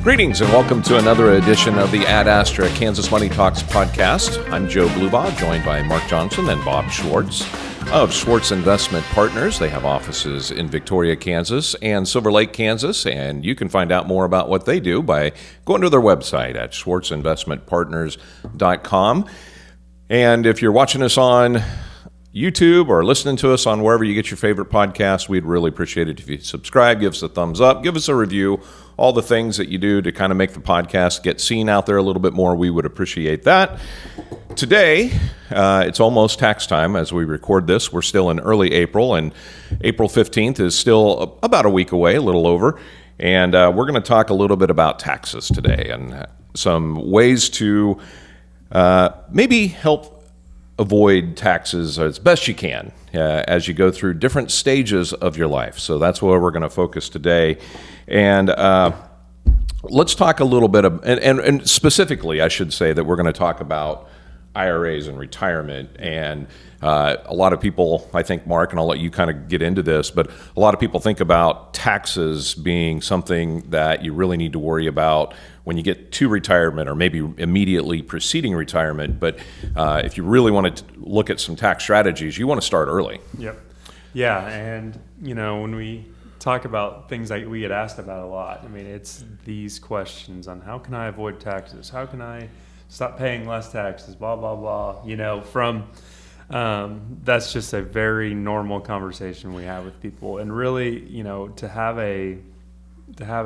Greetings and welcome to another edition of the Ad Astra Kansas Money Talks podcast. I'm Joe Blubaugh, joined by Mark Johnson and Bob Schwartz of Schwartz Investment Partners. They have offices in Victoria, Kansas and Silver Lake, Kansas, and you can find out more about what they do by going to their website at schwartzinvestmentpartners.com. And if you're watching us on YouTube or listening to us on wherever you get your favorite podcast, we'd really appreciate it if you subscribe, give us a thumbs up, give us a review, all the things that you do to kind of make the podcast get seen out there a little bit more. We would appreciate that. Today, it's almost tax time as we record this. We're still in early April, and April 15th is still about a week away, a little over. And we're going to talk a little bit about taxes today and some ways to maybe help avoid taxes as best you can as you go through different stages of your life. So that's where we're going to focus today. And let's talk a little bit of, and specifically, I should say that we're going to talk about IRAs and retirement. And a lot of people, I think, Mark, and I'll let you kind of get into this, but a lot of people think about taxes being something that you really need to worry about when you get to retirement or maybe immediately preceding retirement. But if you really want to look at some tax strategies, you want to start early. Yep. Yeah, and when we talk about things like we get asked about a lot, I mean, it's these questions on how can I avoid taxes? How can I stop paying less taxes? Blah, blah, blah. That's just a very normal conversation we have with people. And really, to have a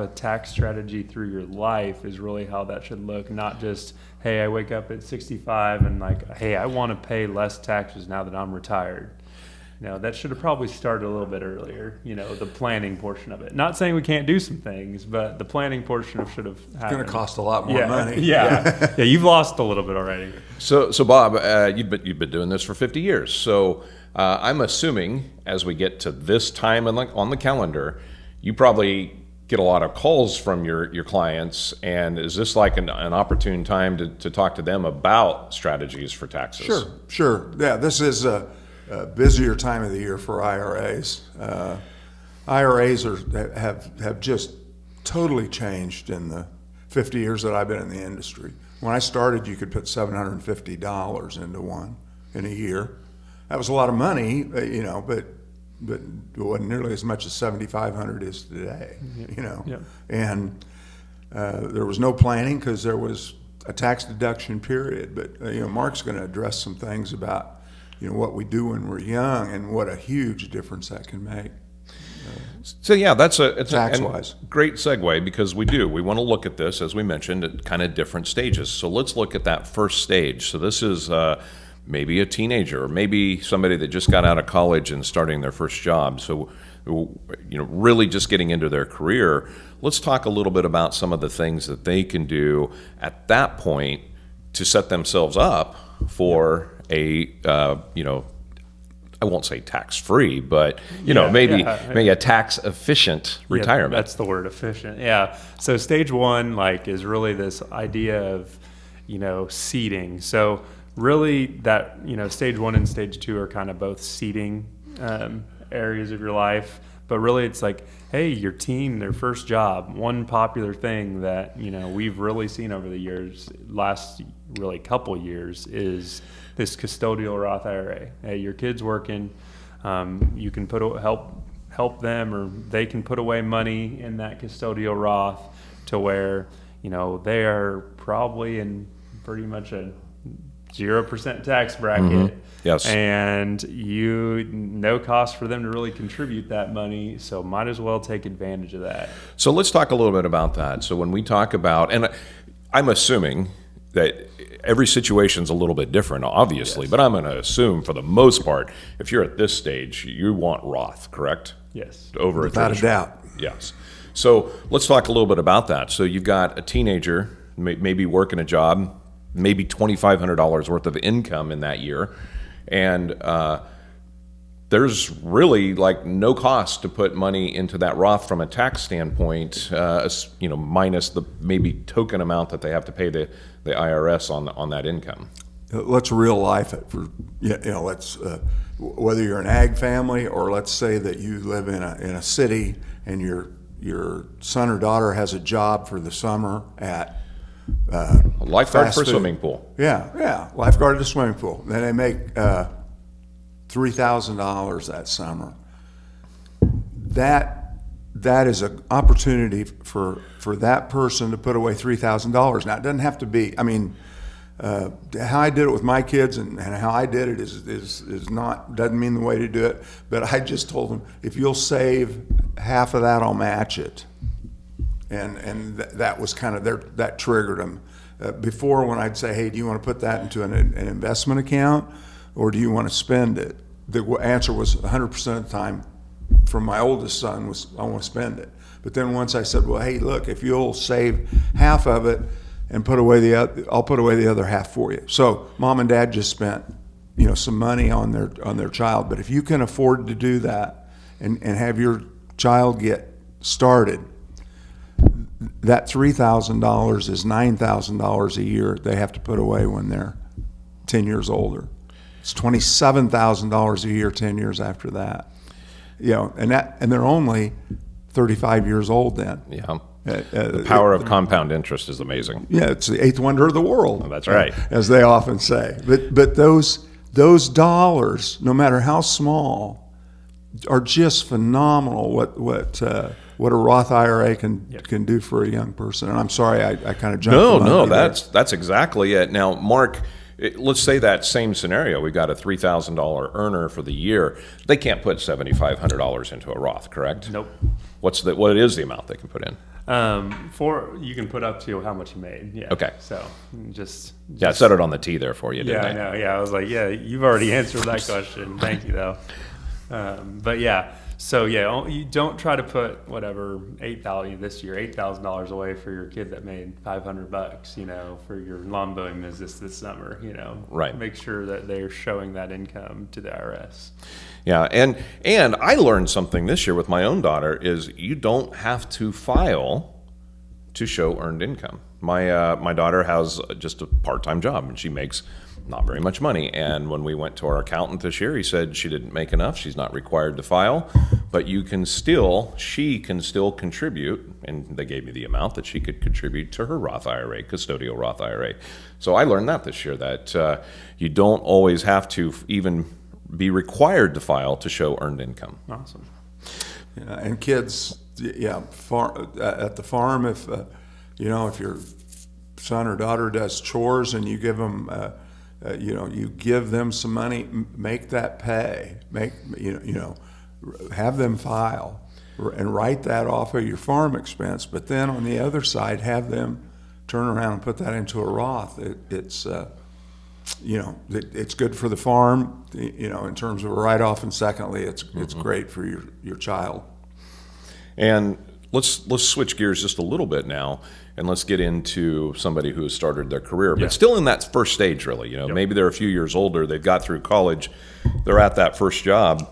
tax strategy through your life is really how that should look. Not just, hey, I wake up at 65 and hey, I want to pay less taxes now that I'm retired. That should have probably started a little bit earlier, the planning portion of it. Not saying we can't do some things, but the planning portion should have happened. It's going to cost a lot more money. Yeah. Yeah, you've lost a little bit already. So Bob, you've been doing this for 50 years. So I'm assuming as we get to this time on the calendar, you probably get a lot of calls from your clients. And is this like an opportune time to talk to them about strategies for taxes? Sure. Yeah, this is a busier time of the year for IRAs. IRAs have just totally changed in the 50 years that I've been in the industry. When I started, you could put $750 into one in a year. That was a lot of money, but it wasn't nearly as much as $7,500 is today. Yep. And there was no planning because there was a tax deduction period. But Mark's going to address some things about what we do when we're young and what a huge difference that can make. So yeah, it's tax-wise. a great segue because we want to look at this, as we mentioned, at kind of different stages. So let's look at that first stage. So this is maybe a teenager or maybe somebody that just got out of college and starting their first job. So really just getting into their career. Let's talk a little bit about some of the things that they can do at that point to set themselves up for a I won't say tax-free, but maybe a tax-efficient retirement. That's the word, efficient. Yeah. So stage one is really this idea of seeding. So really that stage one and stage two are kind of both seeding areas of your life. But really it's like, hey, your team, their first job, one popular thing that we've really seen over the years, last really couple years, is this custodial Roth IRA. Hey, your kid's working, you can help them, or they can put away money in that custodial Roth to where they are probably in pretty much a 0% tax bracket. Mm-hmm. Yes. And no cost for them to really contribute that money, so might as well take advantage of that. So let's talk a little bit about that. So when we talk about, and I'm assuming that every situation's a little bit different, obviously, yes. But I'm going to assume for the most part, if you're at this stage, you want Roth, correct? Yes. Without a doubt. Yes. So let's talk a little bit about that. So you've got a teenager, maybe working a job, maybe $2,500 worth of income in that year, and there's really no cost to put money into that Roth from a tax standpoint, minus the maybe token amount that they have to pay the IRS on that income. Let's real life it for let's whether you're an ag family or let's say that you live in a city and your your son or daughter has a job for the summer at A lifeguard fast for a food. swimming pool. Yeah, lifeguard at a swimming pool. Then they make $3,000 that summer. That is an opportunity for that person to put away $3,000. Now it doesn't have to be. I mean, how I did it with my kids and how I did it is not, doesn't mean the way to do it. But I just told them, if you'll save half of that, I'll match it. And that was kind of that triggered them. Before, when I'd say, hey, do you want to put that into an investment account, or do you want to spend it? The answer was 100% of the time from my oldest son was, I want to spend it. But then once I said, well, hey, look, if you'll save half of it and put away I'll put away the other half for you. So mom and dad just spent, some money on their child. But if you can afford to do that and have your child get started, that $3,000 is $9,000 a year they have to put away when they're 10 years older. It's $27,000 a year 10 years after that. And they're only 35 years old then. Yeah. The power of compound interest is amazing. Yeah, it's the eighth wonder of the world. Oh, that's right. As they often say. But those dollars, no matter how small, are just phenomenal. What a Roth IRA can do for a young person. And I'm sorry, I kind of jumped. No, that's exactly it. Now, Mark, let's say that same scenario. We've got a $3,000 earner for the year. They can't put $7,500 into a Roth, correct? Nope. What is the amount they can put in? You can put up to how much you made. Yeah. Okay. So just I set it on the tee there for you, didn't I know. Yeah, I was like, yeah, you've already answered that question. Thank you, though. But yeah, so yeah, you don't try to put whatever $8,000 away for your kid that made $500, for your lawn mowing business this summer. Right. Make sure that they're showing that income to the IRS. Yeah, and I learned something this year with my own daughter is you don't have to file to show earned income. My daughter has just a part-time job and she makes not very much money. And when we went to our accountant this year, he said she didn't make enough. She's not required to file, but she can still contribute. And they gave me the amount that she could contribute to her Roth IRA, custodial Roth IRA. So I learned that this year, that you don't always have to even be required to file to show earned income. Awesome. Yeah, and kids, at the farm, if your son or daughter does chores and you give them, you give them some money, make that pay. Have them file and write that off of your farm expense. But then on the other side, have them turn around and put that into a Roth. It's good for the farm, in terms of a write-off, and secondly, it's great for your child. And let's switch gears just a little bit now, and let's get into somebody who has started their career, but still in that first stage, really. Maybe they're a few years older, they've got through college, they're at that first job,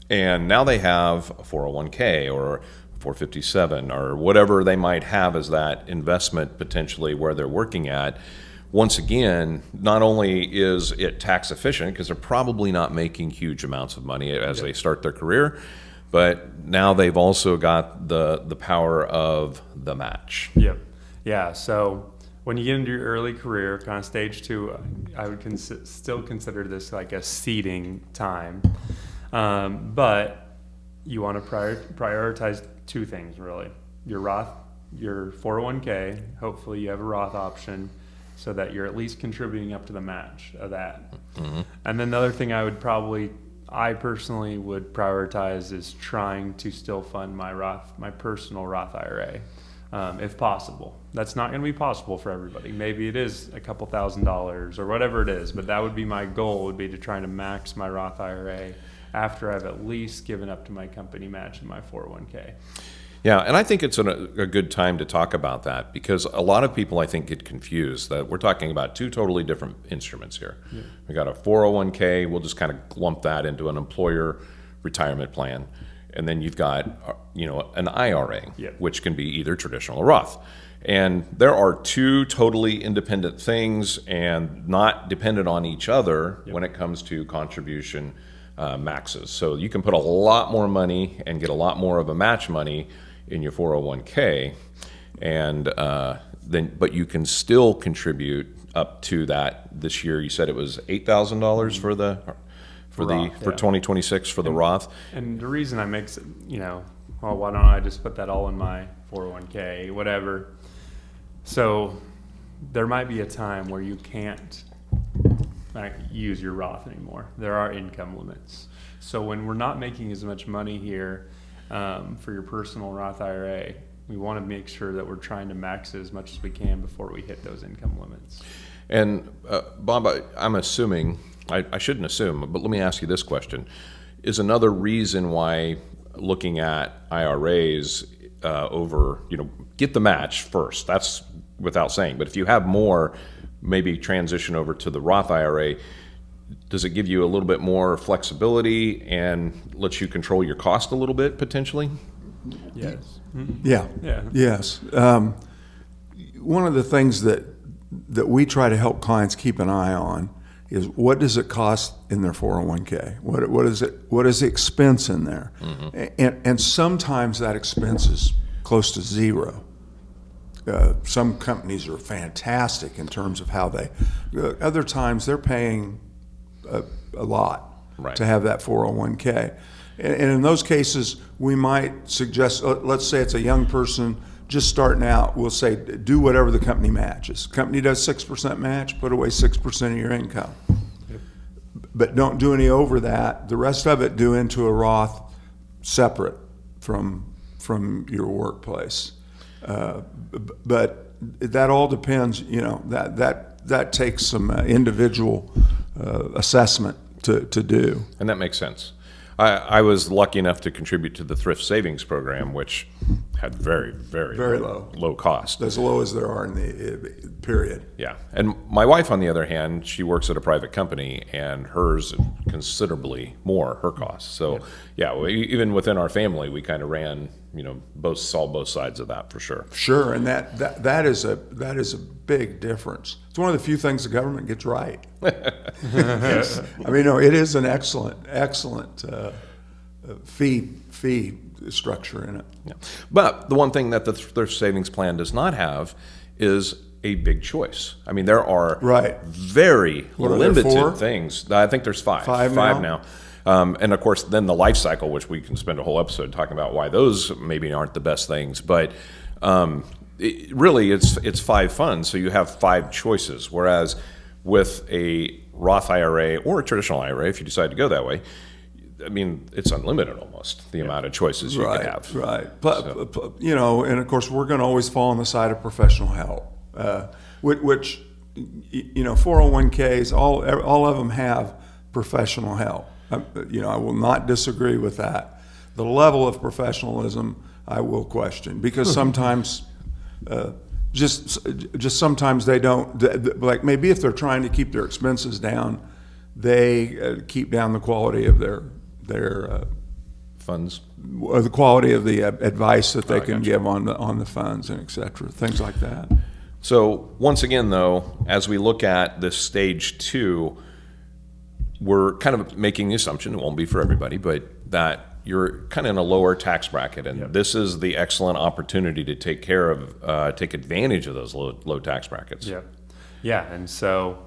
and now they have a 401k or 457 or whatever they might have as that investment potentially where they're working at. Once again, not only is it tax efficient because they're probably not making huge amounts of money as they start their career, but now they've also got the power of the match. Yep. Yeah. So when you get into your early career, kind of stage 2, I would still consider this like a seeding time. But you want to prioritize 2 things, really. Your Roth, your 401k, hopefully you have a Roth option, so that you're at least contributing up to the match of that. Mm-hmm. And then the other thing I personally would prioritize is trying to still fund my personal Roth IRA, if possible. That's not going to be possible for everybody. Maybe it is a couple $1,000s or whatever it is, but that would be my goal, would be to try to max my Roth IRA after I've at least given up to my company match in my 401k. Yeah, and I think it's a good time to talk about that because a lot of people, I think, get confused that we're talking about 2 totally different instruments here. Yeah. We got a 401k, we'll just kind of lump that into an employer retirement plan. And then you've got, an IRA, which can be either traditional or Roth. And there are 2 totally independent things and not dependent on each other when it comes to contribution maxes. So you can put a lot more money and get a lot more of a match money in your 401k, and but you can still contribute up to that. This year, you said it was $8,000 for Roth, 2026 for the Roth. And the reason I make, well, why don't I just put that all in my 401k, whatever. So there might be a time where you can't use your Roth anymore. There are income limits. So when we're not making as much money here for your personal Roth IRA, we want to make sure that we're trying to max it as much as we can before we hit those income limits. And Bob, I'm assuming, I shouldn't assume, but let me ask you this question. Is another reason why looking at IRAs over, get the match first, that's without saying, but if you have more, maybe transition over to the Roth IRA, does it give you a little bit more flexibility and lets you control your cost a little bit potentially? Yes. Yeah. Yes. One of the things that we try to help clients keep an eye on is what does it cost in their 401k? What is the expense in there? And sometimes that expense is close to zero. Some companies are fantastic in terms of how they. Other times they're paying a lot to have that 401k. And in those cases, we might suggest, let's say it's a young person just starting out, we'll say do whatever the company matches. Company does 6% match, put away 6% of your income. Yep. But don't do any over that. The rest of it do into a Roth separate from your workplace. But that all depends, that takes some individual assessment to do. And that makes sense. I was lucky enough to contribute to the thrift savings program, which had very, very, very low cost. As low as there are in the period. Yeah. And my wife, on the other hand, she works at a private company, and hers considerably more, her costs. So, even within our family, we kind of ran, saw both sides of that for sure. Sure, and that is a big difference. It's one of the few things the government gets right. It is an excellent fee structure in it. Yeah. But the one thing that the thrift savings plan does not have is a big choice. There are very limited things. I think there's five now. And of course, then the life cycle, which we can spend a whole episode talking about why those maybe aren't the best things. But it's 5 funds, so you have 5 choices. Whereas with a Roth IRA or a traditional IRA, if you decide to go that way, it's unlimited almost, the amount of choices you can have. Right. But, and of course, we're going to always fall on the side of professional help, which 401ks, all of them have professional help. I will not disagree with that. The level of professionalism I will question, because sometimes just sometimes they don't, like maybe if they're trying to keep their expenses down, they keep down the quality of their funds, or the quality of the advice that they can give on the funds and et cetera, things like that. So once again, though, as we look at this stage 2, we're kind of making the assumption, it won't be for everybody, but that you're kind of in a lower tax bracket, and this is the excellent opportunity to take advantage of those low tax brackets. Yeah, and so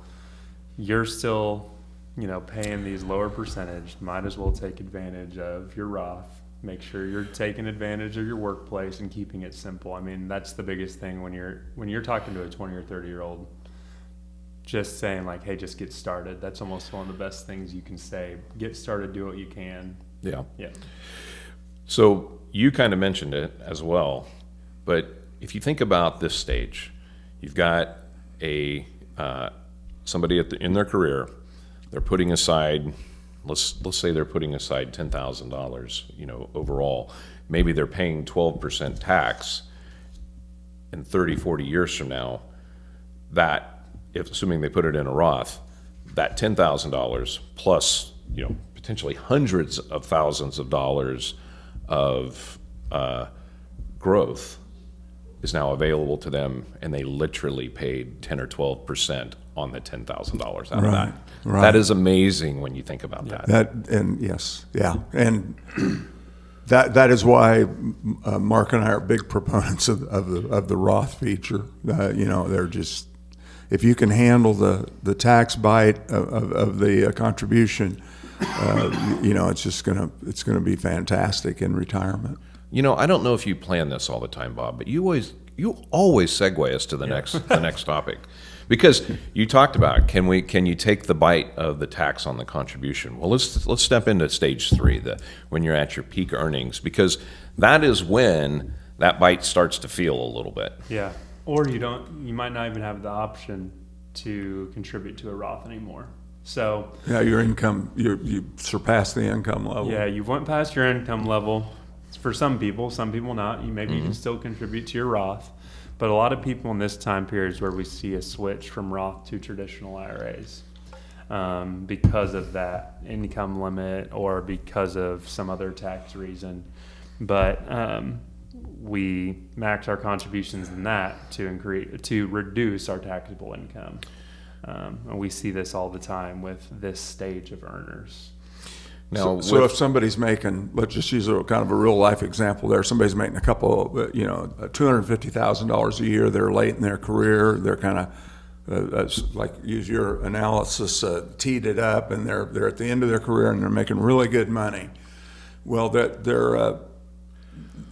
you're still, paying these lower percentage. Might as well take advantage of your Roth. Make sure you're taking advantage of your workplace and keeping it simple. That's the biggest thing when you're talking to a 20 or 30-year-old. Just saying like, hey, just get started. That's almost one of the best things you can say. Get started, do what you can. Yeah. Yeah. So you kind of mentioned it as well, but if you think about this stage, you've got somebody in their career, they're putting aside, let's say they're putting aside $10,000, overall. Maybe they're paying 12% tax, and 30, 40 years from now, assuming they put it in a Roth, that $10,000 plus, potentially hundreds of thousands of dollars of growth is now available to them, and they literally paid 10 or 12% on the $10,000 out of that. Right. That is amazing when you think about that. And That is why Mark and I are big proponents of the Roth feature. They're just, if you can handle the tax bite of the contribution, it's gonna be fantastic in retirement. I don't know if you plan this all the time, Bob, but you always segue us to the next topic, because you talked about can you take the bite of the tax on the contribution? Well, let's step into stage 3, when you're at your peak earnings, because that is when that bite starts to feel a little bit. Yeah, or you might not even have the option to contribute to a Roth anymore. So yeah, your income, you surpass the income level. Yeah, you went past your income level. For some people not. You can still contribute to your Roth, but a lot of people in this time period is where we see a switch from Roth to traditional IRAs because of that income limit or because of some other tax reason. But we max our contributions in that to reduce our taxable income. And we see this all the time with this stage of earners. Now, so if somebody's making, let's just use a kind of a real life example there. Somebody's making a couple, $250,000 a year. They're late in their career. They're kind of, like use your analysis, teed it up, and they're at the end of their career and they're making really good money. Well, they're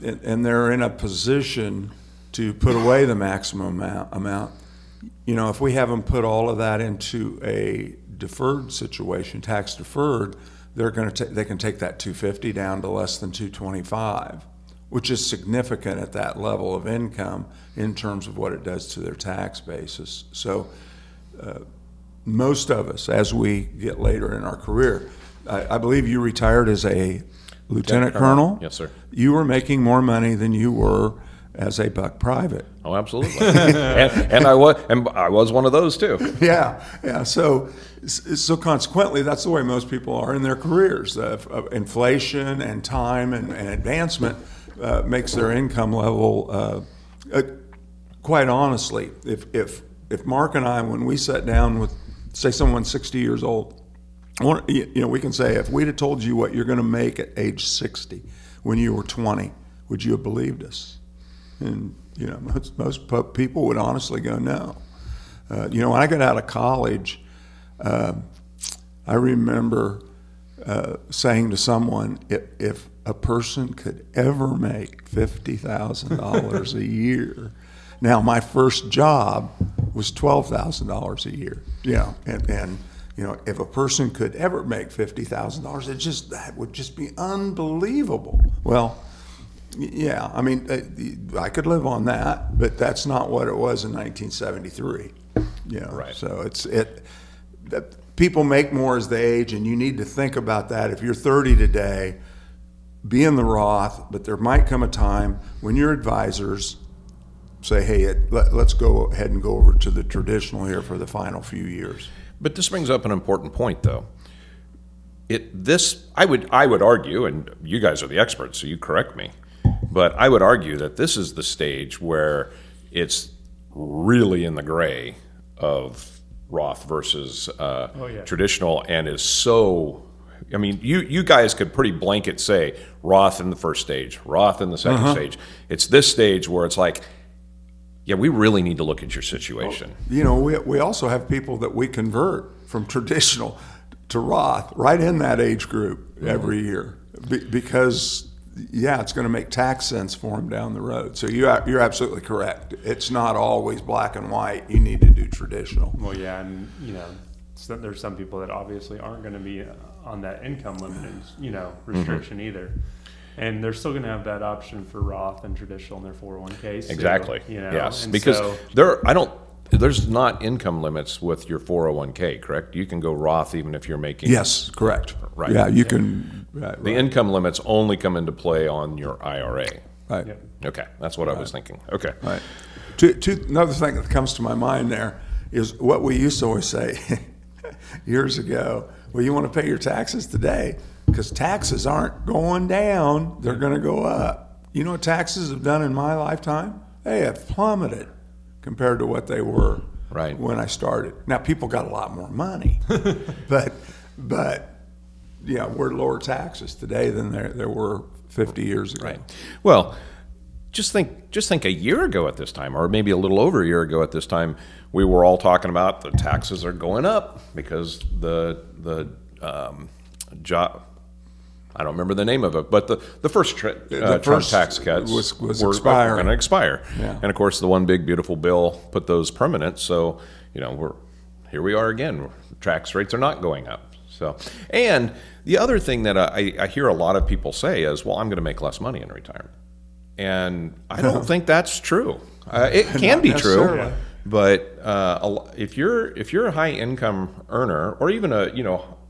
in a position to put away the maximum amount. If we have them put all of that into a deferred situation, tax deferred, they can take that 250 down to less than 225, which is significant at that level of income in terms of what it does to their tax basis. So most of us, as we get later in our career, I believe you retired as a lieutenant colonel. Yes, sir. You were making more money than you were as a buck private. Oh, absolutely. and I was one of those too. Yeah. So consequently, that's the way most people are in their careers. Inflation and time and advancement makes their income level. Quite honestly, if Mark and I, when we sat down with, say, someone 60 years old, we can say, if we'd have told you what you're going to make at age 60 when you were 20, would you have believed us? And most people would honestly go, no. When I got out of college, I remember saying to someone, if a person could ever make $50,000 a year, now my first job was $12,000 a year. And if a person could ever make $50,000, that would just be unbelievable. Well. Yeah, I could live on that, but that's not what it was in 1973. Right. So people make more as they age, and you need to think about that. If you're 30 today, be in the Roth, but there might come a time when your advisors say, hey, let's go ahead and go over to the traditional here for the final few years. But this brings up an important point, though. I would argue, and you guys are the experts, so you correct me, but I would argue that this is the stage where it's really in the gray of Roth versus traditional, and is so. You guys could pretty blanket say Roth in the first stage, Roth in the second stage. It's this stage where it's like, yeah, we really need to look at your situation. We also have people that we convert from traditional to Roth right in that age group every year because. Yeah, it's going to make tax sense for them down the road. So you're absolutely correct. It's not always black and white. You need to do traditional. Well, yeah, and there's some people that obviously aren't going to be on that income limit, restriction either, and they're still going to have that option for Roth and traditional in their 401ks. Exactly. Yes, and because there's not income limits with your 401k, correct? You can go Roth even if you're making. Yes, correct. Right. Yeah, you can. Right. The income limits only come into play on your IRA. Right. Yep. Okay, that's what I was thinking. Okay. Right. Another thing that comes to my mind there is what we used to always say years ago. Well, you want to pay your taxes today because taxes aren't going down; they're going to go up. You know what taxes have done in my lifetime? They have plummeted compared to what they were when I started. Now, people got a lot more money, but we're lower taxes today than there were 50 years ago. Right. Well, just think a year ago at this time, or maybe a little over a year ago at this time, we were all talking about the taxes are going up because the job. I don't remember the name of it, but the first Trump tax cuts was were expiring. going to expire. Yeah. And of course, the one big beautiful bill put those permanent. So here we are again. Tax rates are not going up. So, and the other thing that I hear a lot of people say is, well, I'm going to make less money in retirement. And I don't think that's true. It can be true, but if you're a high income earner, or even a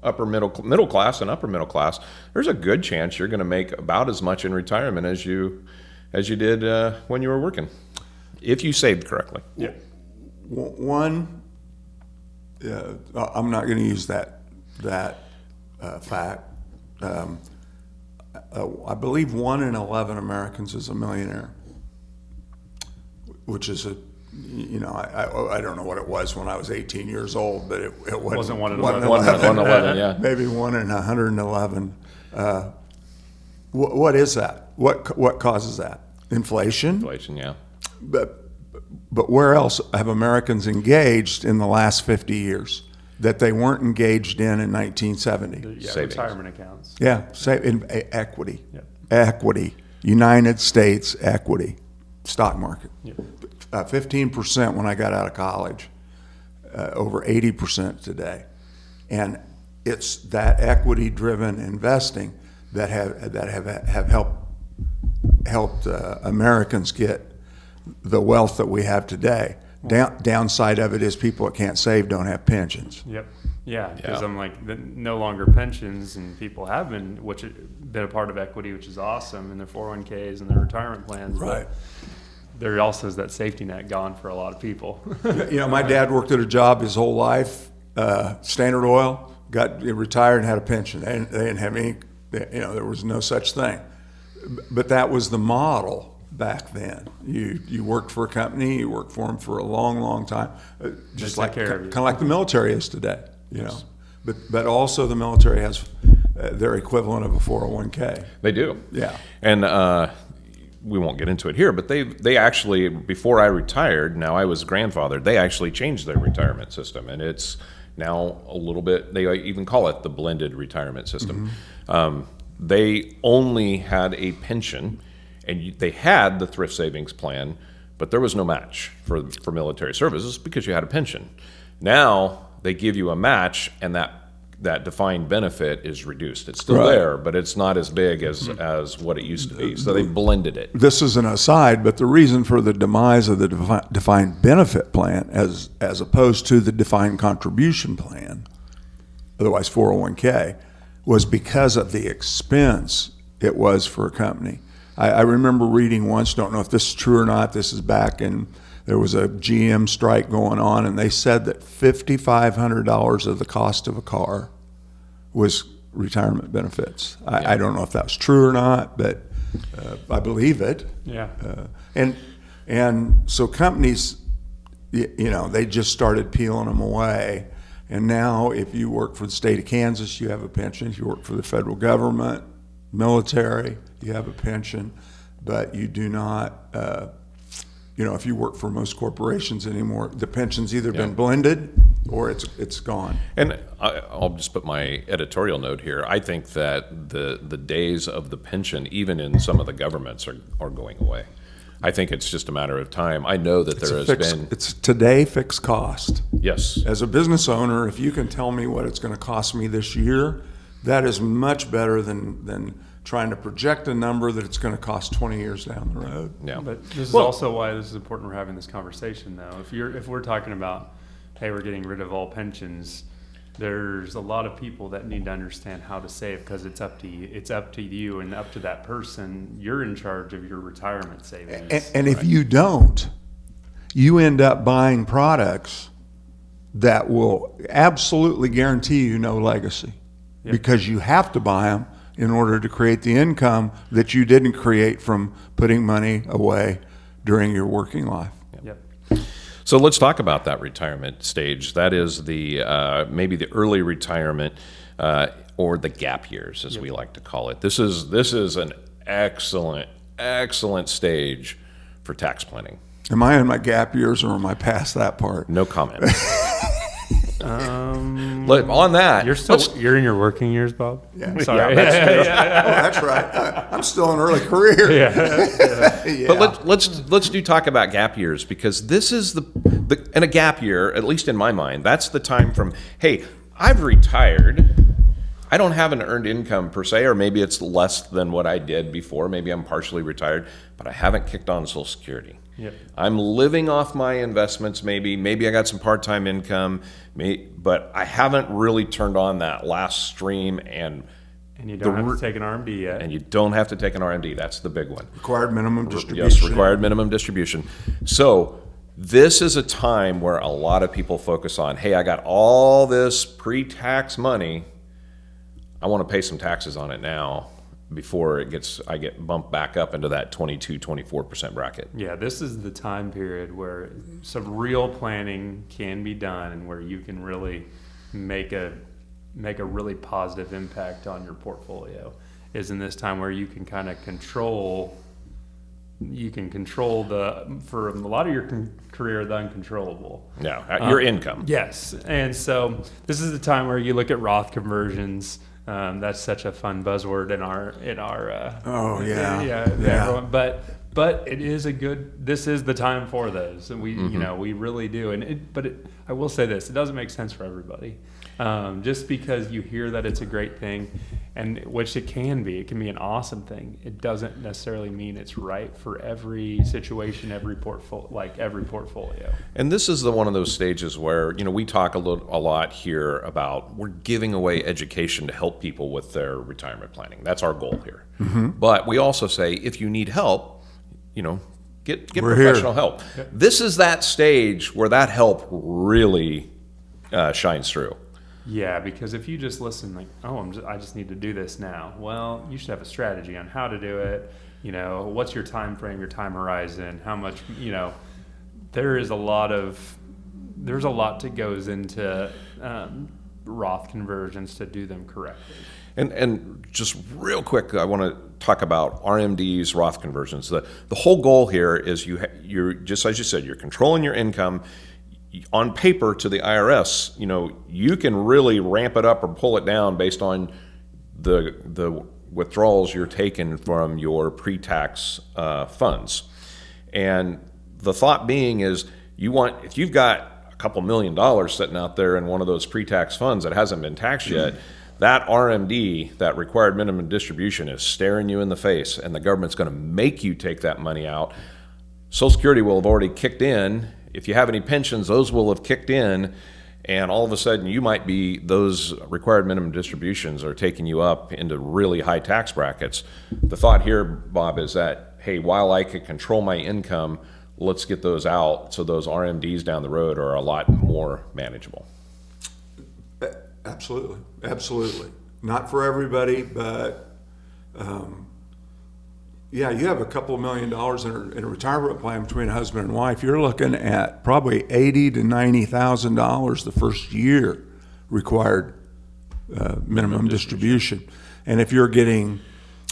upper middle class and upper middle class, there's a good chance you're going to make about as much in retirement as you did when you were working, if you saved correctly. Yeah. One, I'm not going to use that fact. I believe 1 in 11 Americans is a millionaire, which is I don't know what it was when I was 18 years old, but it Wasn't 1 in 11. 111, yeah. Maybe 1 in 111. What is that? What causes that? Inflation? Inflation, yeah. But where else have Americans engaged in the last 50 years that they weren't engaged in 1970? Yeah, Savings. retirement accounts. Yeah, equity. Yeah. Equity. United States equity. Stock market. Yeah. 15% when I got out of college. Over 80% today. And it's that equity-driven investing that have helped Americans get the wealth that we have today. Downside of it is people that can't save don't have pensions. Yep. Yeah, because Yeah. I'm like, no longer pensions, and people have been, been a part of equity, which is awesome, in their 401ks and their retirement plans. Right. But there also is that safety net gone for a lot of people. My dad worked at a job his whole life, Standard Oil, got retired and had a pension. They didn't have any, there was no such thing. But that was the model back then. You worked for a company, you worked for them for a long, long time, just like kind of like the military is today. Yes. But also the military has their equivalent of a 401k. They do. Yeah. And we won't get into it here, but they actually, before I retired, now I was grandfathered, they actually changed their retirement system, and it's now a little bit, they even call it the blended retirement system. Mm-hmm. They only had a pension, and they had the thrift savings plan, but there was no match for military services because you had a pension. Now they give you a match, and that defined benefit is reduced. It's still there, but it's not as big as what it used to be. So they blended it. This is an aside, but the reason for the demise of the defined benefit plan as opposed to the defined contribution plan, otherwise 401k, was because of the expense it was for a company. I remember reading once, don't know if this is true or not, this is back in, there was a GM strike going on, and they said that $5,500 of the cost of a car was retirement benefits. I don't know if that's true or not, but I believe it. Yeah. And so companies, they just started peeling them away. And now if you work for the state of Kansas, you have a pension. If you work for the federal government, military, you have a pension, but you do not, if you work for most corporations anymore, the pension's either been blended or it's gone. And I'll just put my editorial note here. I think that the days of the pension, even in some of the governments, are going away. I think it's just a matter of time. I know that It's today fixed cost. Yes. As a business owner, if you can tell me what it's going to cost me this year, that is much better than trying to project a number that it's going to cost 20 years down the road. Yeah. But this is also why this is important we're having this conversation, though. If we're talking about, hey, we're getting rid of all pensions, there's a lot of people that need to understand how to save, because it's up to you. It's up to you and up to that person. You're in charge of your retirement savings. And if you don't, you end up buying products that will absolutely guarantee you no legacy. Yep. Because you have to buy them in order to create the income that you didn't create from putting money away during your working life. Yep. So let's talk about that retirement stage. That is the maybe the early retirement. or the gap years, as we like to call it. This is an excellent stage for tax planning. Am I in my gap years or am I past that part? No comment. On that, you're in your working years, Bob. Yeah. Sorry. That's right. I'm still in early career. Yeah. But let's talk about gap years, because this is in a gap year, at least in my mind, that's the time from, hey, I've retired. I don't have an earned income per se, or maybe it's less than what I did before. Maybe I'm partially retired, but I haven't kicked on Social Security. Yep. I'm living off my investments. Maybe I got some part-time income, but I haven't really turned on that last stream. And you don't have to take an RMD yet. And you don't have to take an RMD. That's the big one. Required minimum distribution. Yes, required minimum distribution. So this is a time where a lot of people focus on, hey, I got all this pre-tax money. I want to pay some taxes on it now before I get bumped back up into that 22-24% bracket. Yeah, this is the time period where some real planning can be done and where you can really make a really positive impact on your portfolio. Is in this time where you can kind of control for a lot of your career, the uncontrollable. Yeah, your income. Yes, and so this is the time where you look at Roth conversions. That's such a fun buzzword in our everyone. But it is this is the time for those, and we really do. I will say this: it doesn't make sense for everybody. Just because you hear that it's a great thing, and which it can be an awesome thing. It doesn't necessarily mean it's right for every situation, every portfolio. And this is one of those stages where we talk a lot here about we're giving away education to help people with their retirement planning. That's our goal here. Mm-hmm. But we also say if you need help, get professional help. Yep. This is that stage where that help really shines through. Yeah, because if you just listen like, I just need to do this now. Well, you should have a strategy on how to do it. What's your time frame, your time horizon, how much, there's a lot that goes into Roth conversions to do them correctly. And just real quick, I want to talk about RMDs, Roth conversions. The whole goal here is you're just as you said, you're controlling your income. On paper to the IRS, you can really ramp it up or pull it down based on the withdrawals you're taking from your pre-tax funds. And the thought being is if you've got a couple $1 million sitting out there in one of those pre-tax funds that hasn't been taxed yet, that RMD, that required minimum distribution, is staring you in the face, and the government's going to make you take that money out. Social Security will have already kicked in. If you have any pensions, those will have kicked in, and all of a sudden those required minimum distributions are taking you up into really high tax brackets. The thought here, Bob, is that, hey, while I could control my income, let's get those out so those RMDs down the road are a lot more manageable. Absolutely. Not for everybody, but you have a couple $1 million in a retirement plan between a husband and wife. You're looking at probably $80,000 to $90,000 the first year required minimum distribution. And if you're getting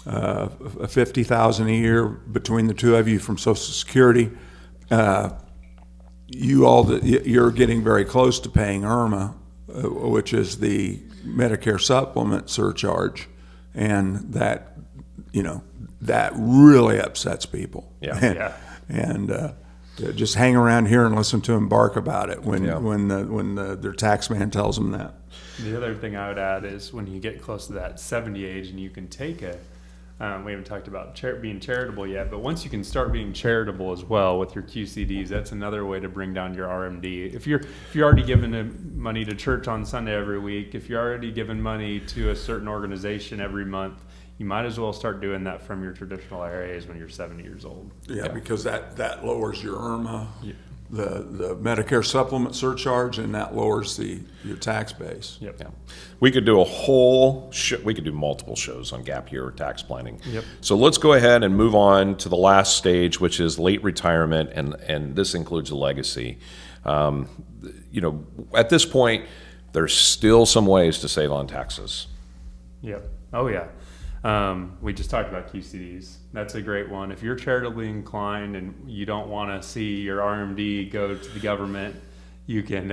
$50,000 a year between the two of you from Social Security, you're getting very close to paying IRMA, which is the Medicare supplement surcharge, and that really upsets people. Yeah. And just hang around here and listen to them bark about it when their tax man tells them that. The other thing I would add is when you get close to that 70 age and you can take it. We haven't talked about being charitable yet, but once you can start being charitable as well with your QCDs, that's another way to bring down your RMD. If you're already giving money to church on Sunday every week, if you're already giving money to a certain organization every month, you might as well start doing that from your traditional IRAs when you're 70 years old. Yeah, because that lowers your IRMA, the Medicare supplement surcharge, and that lowers your tax base. Yep. Yeah. We could do a whole we could do multiple shows on gap year tax planning. Yep. So let's go ahead and move on to the last stage, which is late retirement, and this includes the legacy. At this point, there's still some ways to save on taxes. Yep. Oh yeah. We just talked about QCDs. That's a great one. If you're charitably inclined and you don't want to see your RMD go to the government, you can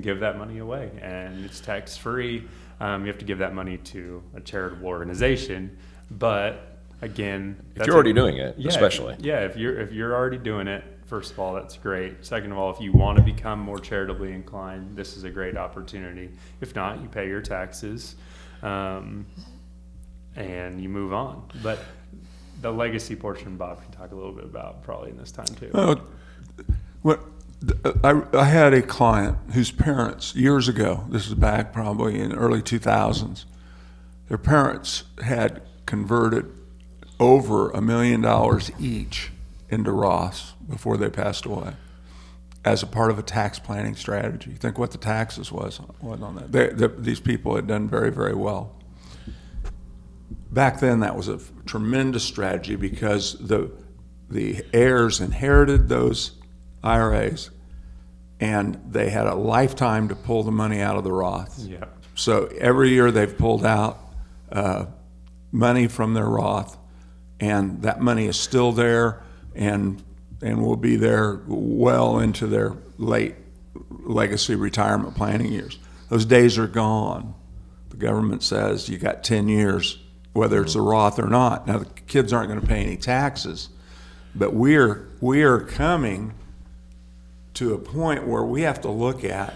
give that money away, and it's tax free. You have to give that money to a charitable organization, but again, If you're already doing it, especially. Yeah, if you're already doing it, first of all, that's great. Second of all, if you want to become more charitably inclined, this is a great opportunity. If not, you pay your taxes, and you move on. But the legacy portion, Bob can talk a little bit about probably in this time too. I had a client whose parents, years ago, this is back probably in early 2000s, their parents had converted over $1 million each into Roths before they passed away as a part of a tax planning strategy. Think what the taxes was on that. These people had done very, very well. Back then, that was a tremendous strategy because the heirs inherited those IRAs, and they had a lifetime to pull the money out of the Roth. Yeah. So every year they've pulled out money from their Roth, and that money is still there and will be there well into their late legacy retirement planning years. Those days are gone. The government says you got 10 years, whether it's a Roth or not. Now the kids aren't going to pay any taxes, but we are coming to a point where we have to look at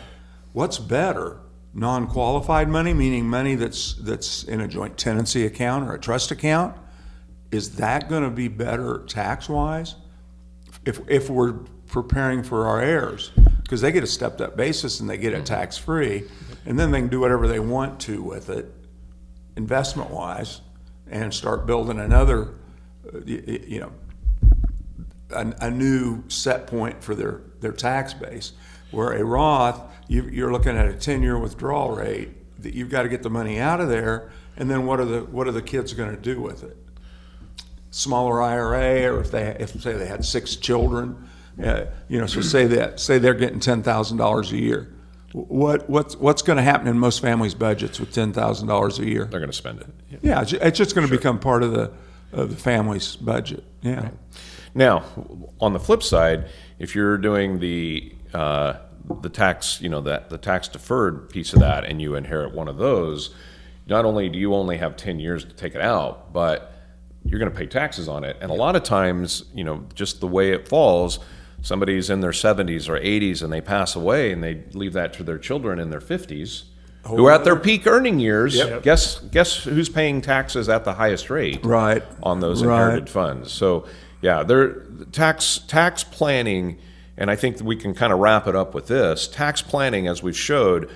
what's better: non-qualified money, meaning money that's in a joint tenancy account or a trust account. Is that going to be better tax-wise if we're preparing for our heirs? Because they get a stepped-up basis and they get it tax-free, and then they can do whatever they want to with it investment-wise and start building another, a new set point for their tax base. Where a Roth, you're looking at a 10-year withdrawal rate that you've got to get the money out of there, and then what are the kids going to do with it? Smaller IRA, or if say they had 6 children, so say they're getting $10,000 a year. What's going to happen in most families' budgets with $10,000 a year? They're going to spend it. Yeah, it's just going to become part of the family's budget. Yeah. Right. Now, on the flip side, if you're doing the tax, the tax deferred piece of that, and you inherit one of those, not only do you only have 10 years to take it out, but you're going to pay taxes on it. And a lot of times, just the way it falls, somebody's in their 70s or 80s and they pass away and they leave that to their children in their 50s, who are at their peak earning years. Yep. Guess who's paying taxes at the highest rate? Right. On those inherited funds. So yeah, tax planning, and I think that we can kind of wrap it up with this. Tax planning, as we've showed,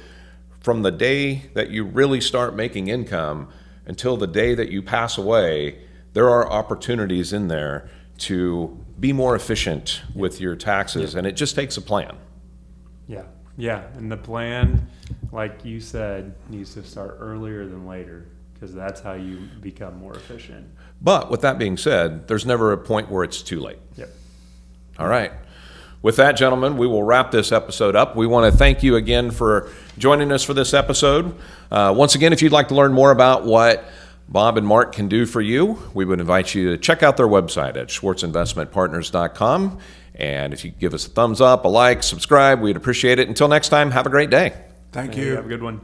from the day that you really start making income until the day that you pass away, there are opportunities in there to be more efficient with your taxes, and it just takes a plan. Yeah, and the plan, like you said, needs to start earlier than later, because that's how you become more efficient. But with that being said, there's never a point where it's too late. Yep. All right. With that, gentlemen, we will wrap this episode up. We want to thank you again for joining us for this episode. Once again, if you'd like to learn more about what Bob and Mark can do for you, we would invite you to check out their website at schwartzinvestmentpartners.com. And if you give us a thumbs up, a like, subscribe, we'd appreciate it. Until next time, have a great day. Thank Hey, you. have a good one.